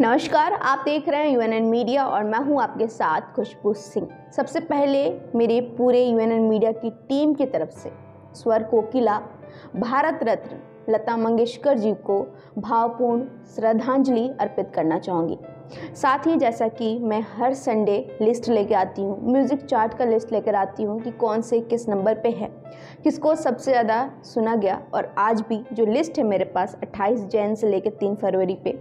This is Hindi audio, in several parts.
नमस्कार, आप देख रहे हैं यूएनएन मीडिया और मैं हूं आपके साथ खुशबू सिंह। सबसे पहले मेरे पूरे यूएनएन मीडिया की टीम की तरफ से स्वर कोकिला भारत रत्न लता मंगेशकर जी को भावपूर्ण श्रद्धांजलि अर्पित करना चाहूँगी। साथ ही जैसा कि मैं हर संडे लिस्ट लेकर आती हूँ, म्यूज़िक चार्ट का लिस्ट लेकर आती हूँ कि कौन से किस नंबर पे है, किसको सबसे ज़्यादा सुना गया। और आज भी जो लिस्ट है मेरे पास 28 जैन से लेकर 3 फरवरी पे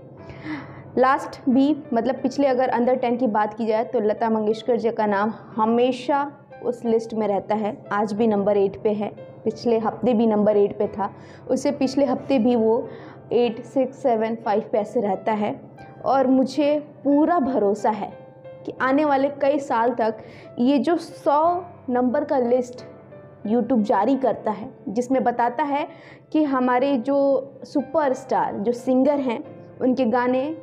लास्ट भी, मतलब पिछले अगर अंडर 10 की बात की जाए तो लता मंगेशकर जी का नाम हमेशा उस लिस्ट में रहता है। आज भी नंबर 8 पे है, पिछले हफ्ते भी नंबर 8 पे था, उससे पिछले हफ्ते भी वो 8, 6, 7, 5 पे ऐसे रहता है। और मुझे पूरा भरोसा है कि आने वाले कई साल तक ये जो 100 नंबर का लिस्ट यूट्यूब जारी करता है, जिसमें बताता है कि हमारे जो सुपरस्टार जो सिंगर हैं उनके गाने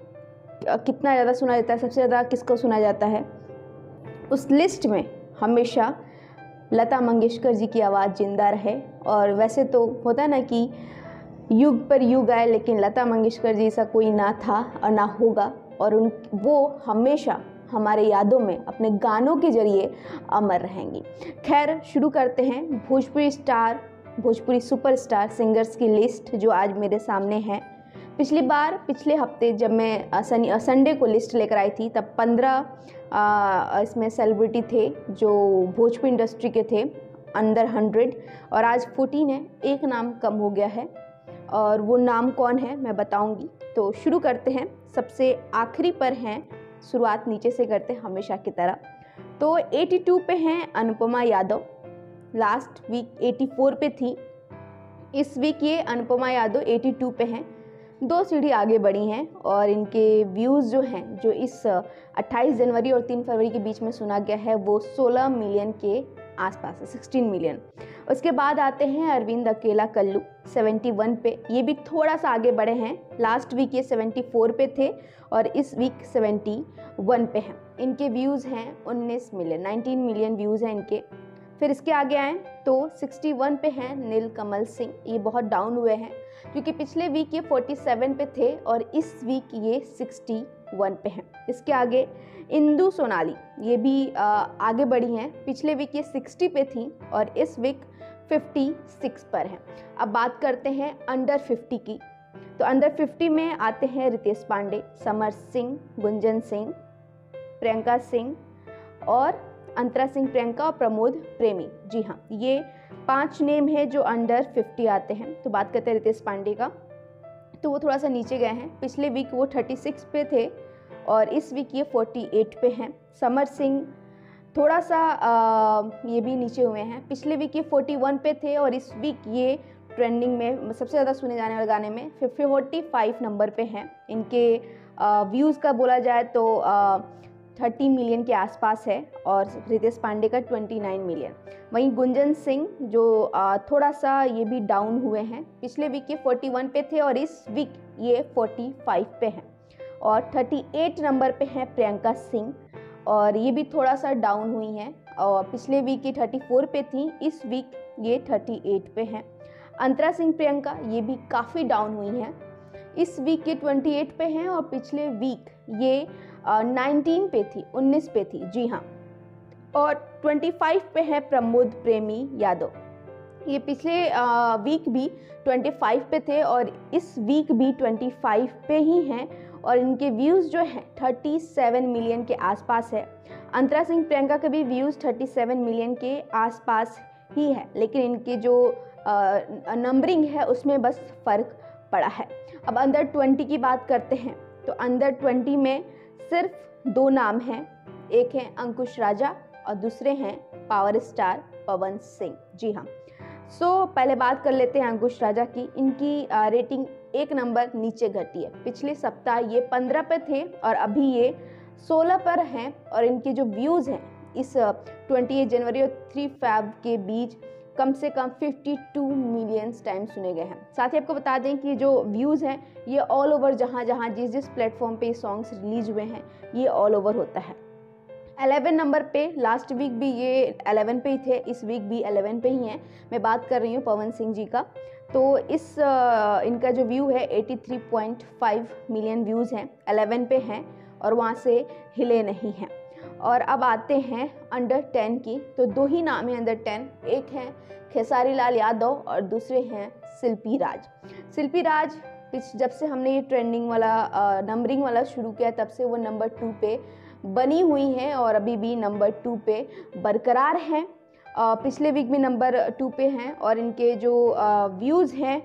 कितना ज़्यादा सुना जाता है, सबसे ज़्यादा किसको सुना जाता है, उस लिस्ट में हमेशा लता मंगेशकर जी की आवाज़ ज़िंदा रहे। और वैसे तो होता है ना कि युग पर युग आए, लेकिन लता मंगेशकर जी सा कोई ना था और ना होगा, और वो हमेशा हमारे यादों में अपने गानों के ज़रिए अमर रहेंगी। खैर, शुरू करते हैं भोजपुरी सुपरस्टार सिंगर्स की लिस्ट जो आज मेरे सामने है। पिछले हफ्ते जब मैं संडे को लिस्ट लेकर आई थी, तब 15 इसमें सेलिब्रिटी थे जो भोजपुरी इंडस्ट्री के थे अंडर 100, और आज 14 है, एक नाम कम हो गया है, और वो नाम कौन है मैं बताऊंगी। तो शुरू करते हैं, सबसे आखिरी पर हैं, शुरुआत नीचे से करते हैं हमेशा की तरह। तो 82 पे हैं अनुपमा यादव, लास्ट वीक 84 पे थी, इस वीक ये अनुपमा यादव 82 पे हैं, 2 सीढ़ी आगे बढ़ी हैं। और इनके व्यूज़ जो हैं, जो इस 28 जनवरी और 3 फरवरी के बीच में सुना गया है, वो 16 मिलियन के आसपास है, 16 मिलियन। उसके बाद आते हैं अरविंद अकेला कल्लू 71 पे, ये भी थोड़ा सा आगे बढ़े हैं, लास्ट वीक ये 74 पे थे और इस वीक 71 पे हैं। इनके व्यूज़ हैं 19 मिलियन, 19 मिलियन व्यूज़ हैं इनके। फिर इसके आगे आएँ तो 61 पे हैं नीलकमल सिंह, ये बहुत डाउन हुए हैं क्योंकि पिछले वीक ये 47 पे थे और इस वीक ये 61 पे हैं। इसके आगे इंदु सोनाली, ये भी आगे बढ़ी हैं, पिछले वीक ये 60 पे थी और इस वीक 56 पर हैं। अब बात करते हैं अंडर 50 की, तो अंडर 50 में आते हैं रितेश पांडे, समर सिंह, गुंजन सिंह, प्रियंका सिंह और अंतरा सिंह प्रियंका और प्रमोद प्रेमी। जी हाँ, ये 5 नेम है जो अंडर 50 आते हैं। तो बात करते हैं रितेश पांडे का, तो वो थोड़ा सा नीचे गए हैं, पिछले वीक वो 36 पे थे और इस वीक ये 48 पे हैं। समर सिंह थोड़ा सा ये भी नीचे हुए हैं, पिछले वीक ये 41 पे थे और इस वीक ये ट्रेंडिंग में सबसे ज़्यादा सुने जाने वाले गाने में 45 नंबर पे हैं। इनके व्यूज़ का बोला जाए तो 30 मिलियन के आसपास है और रितेश पांडे का 29 मिलियन। वहीं गुंजन सिंह जो थोड़ा सा ये भी डाउन हुए हैं, पिछले वीक ये 41 पे थे और इस वीक ये 45 पे हैं। और 38 नंबर पे हैं प्रियंका सिंह और ये भी थोड़ा सा डाउन हुई हैं, और पिछले वीक ये 34 पे थी, इस वीक ये 38 पे हैं। अंतरा सिंह प्रियंका ये भी काफ़ी डाउन हुई हैं, इस वीक ये 28 पे हैं और पिछले वीक ये 19 पे थी, 19 पे थी। जी हाँ, और 25 पे है प्रमोद प्रेमी यादव, ये पिछले वीक भी 25 पे थे और इस वीक भी 25 पे ही हैं और इनके व्यूज़ जो हैं 37 मिलियन के आसपास है। अंतरा सिंह प्रियंका के भी व्यूज़ 37 मिलियन के आसपास ही है, लेकिन इनके जो नंबरिंग है उसमें बस फ़र्क पड़ा है। अब अंडर 20 की बात करते हैं, तो अंडर 20 में सिर्फ 2 नाम हैं, एक हैं अंकुश राजा और दूसरे हैं पावर स्टार पवन सिंह। जी हाँ, पहले बात कर लेते हैं अंकुश राजा की। इनकी रेटिंग 1 नंबर नीचे घटी है, पिछले सप्ताह ये 15 पे थे और अभी ये 16 पर हैं और इनके जो व्यूज़ हैं इस 28 जनवरी और 3 फरवरी के बीच कम से कम 52 मिलियन टाइम सुने गए हैं। साथ ही आपको बता दें कि जो व्यूज़ हैं ये ऑल ओवर, जहाँ जिस प्लेटफॉर्म पे सॉन्ग्स रिलीज हुए हैं ये ऑल ओवर होता है। 11 नंबर पे, लास्ट वीक भी ये 11 पे ही थे, इस वीक भी 11 पे ही हैं। मैं बात कर रही हूँ पवन सिंह जी का। तो इनका जो व्यू है 83.5 मिलियन व्यूज़ हैं, 11 पे हैं और वहाँ से हिले नहीं हैं। और अब आते हैं अंडर 10 की। तो 2 ही नाम हैं अंडर 10, एक हैं खेसारी लाल यादव और दूसरे हैं शिल्पी राज। शिल्पी राज जब से हमने ये ट्रेंडिंग वाला नंबरिंग वाला शुरू किया तब से वो नंबर 2 पे बनी हुई हैं और अभी भी नंबर 2 पे बरकरार हैं। पिछले वीक भी नंबर 2 पे हैं और इनके जो व्यूज़ हैं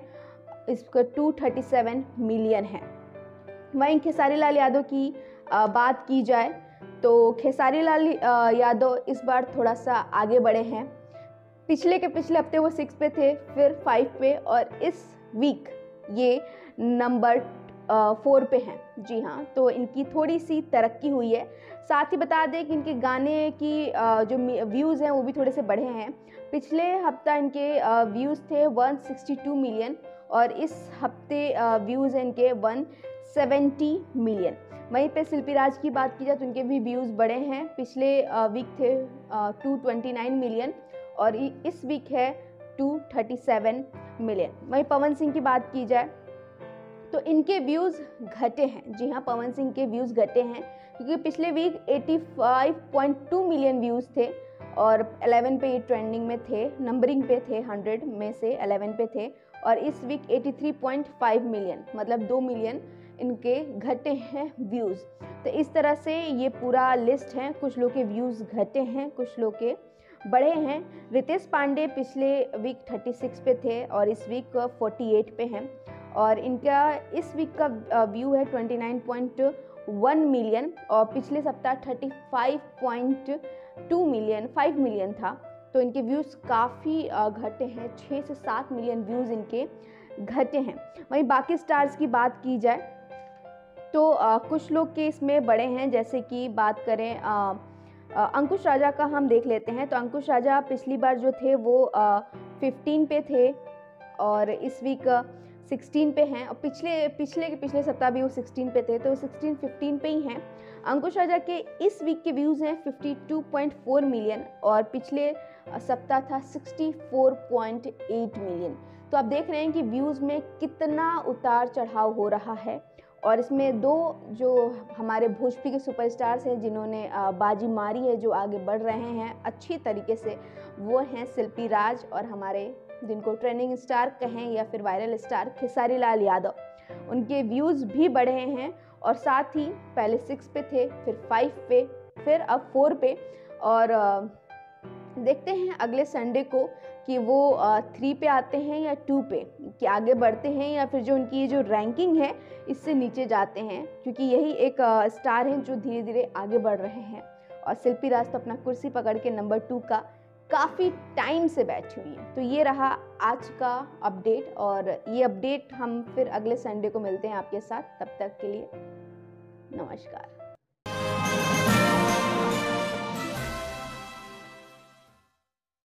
इसका 237 मिलियन है। वहीं खेसारी लाल यादव की बात की जाए तो खेसारी लाल यादव इस बार थोड़ा सा आगे बढ़े हैं। पिछले हफ्ते वो 6 पे थे, फिर 5 पे और इस वीक ये नंबर 4 पे हैं। जी हाँ, तो इनकी थोड़ी सी तरक्की हुई है। साथ ही बता दें कि इनके गाने की जो व्यूज़ हैं वो भी थोड़े से बढ़े हैं। पिछले हफ्ता इनके व्यूज़ थे 162 मिलियन और इस हफ्ते व्यूज़ हैं इनके 170 मिलियन। वहीं पे शिल्पी राज की बात की जाए तो उनके भी व्यूज़ बढ़े हैं। पिछले वीक थे 229 मिलियन और इस वीक है 237 मिलियन। वहीं पवन सिंह की बात की जाए तो इनके व्यूज़ घटे हैं। जी हाँ, पवन सिंह के व्यूज़ घटे हैं क्योंकि पिछले वीक 85.2 मिलियन व्यूज़ थे और 11 पे ये ट्रेंडिंग में थे, नंबरिंग पे थे, 100 में से 11 पे थे और इस वीक 83.5 मिलियन, मतलब 2 मिलियन इनके घटे हैं व्यूज़। तो इस तरह से ये पूरा लिस्ट है। कुछ लोग के व्यूज़ घटे हैं, कुछ लोग के बढ़े हैं। रितेश पांडे पिछले वीक 36 पे थे और इस वीक 48 पे हैं और इनका इस वीक का व्यू है 29.1 मिलियन और पिछले सप्ताह 35.2 मिलियन 5 मिलियन था। तो इनके व्यूज़ काफ़ी घटे हैं, 6 से 7 मिलियन व्यूज़ इनके घटे हैं। वहीं बाकी स्टार्स की बात की जाए तो कुछ लोग के इसमें बड़े हैं, जैसे कि बात करें अंकुश राजा का हम देख लेते हैं। तो अंकुश राजा पिछली बार जो थे वो 15 पे थे और इस वीक 16 पे हैं और पिछले सप्ताह भी वो 16 पे थे, तो वो 15 पे ही हैं। अंकुश राजा के इस वीक के व्यूज़ हैं 52.4 मिलियन और पिछले सप्ताह था 64.8 मिलियन। तो आप देख रहे हैं कि व्यूज़ में कितना उतार चढ़ाव हो रहा है। और इसमें 2 जो हमारे भोजपुरी के सुपरस्टार्स हैं जिन्होंने बाजी मारी है, जो आगे बढ़ रहे हैं अच्छी तरीके से, वो हैं शिल्पी राज और हमारे जिनको ट्रेंडिंग स्टार कहें या फिर वायरल स्टार खेसारी लाल यादव। उनके व्यूज़ भी बढ़े हैं और साथ ही पहले 6 पे थे, फिर 5 पे, फिर अब 4 पे और देखते हैं अगले संडे को कि वो 3 पे आते हैं या 2 पे, कि आगे बढ़ते हैं या फिर जो उनकी जो रैंकिंग है इससे नीचे जाते हैं, क्योंकि यही एक स्टार हैं जो धीरे धीरे आगे बढ़ रहे हैं। और शिल्पी राज तो अपना कुर्सी पकड़ के नंबर 2 का काफ़ी टाइम से बैठी हुई है। तो ये रहा आज का अपडेट और ये अपडेट हम फिर अगले संडे को मिलते हैं आपके साथ। तब तक के लिए नमस्कार।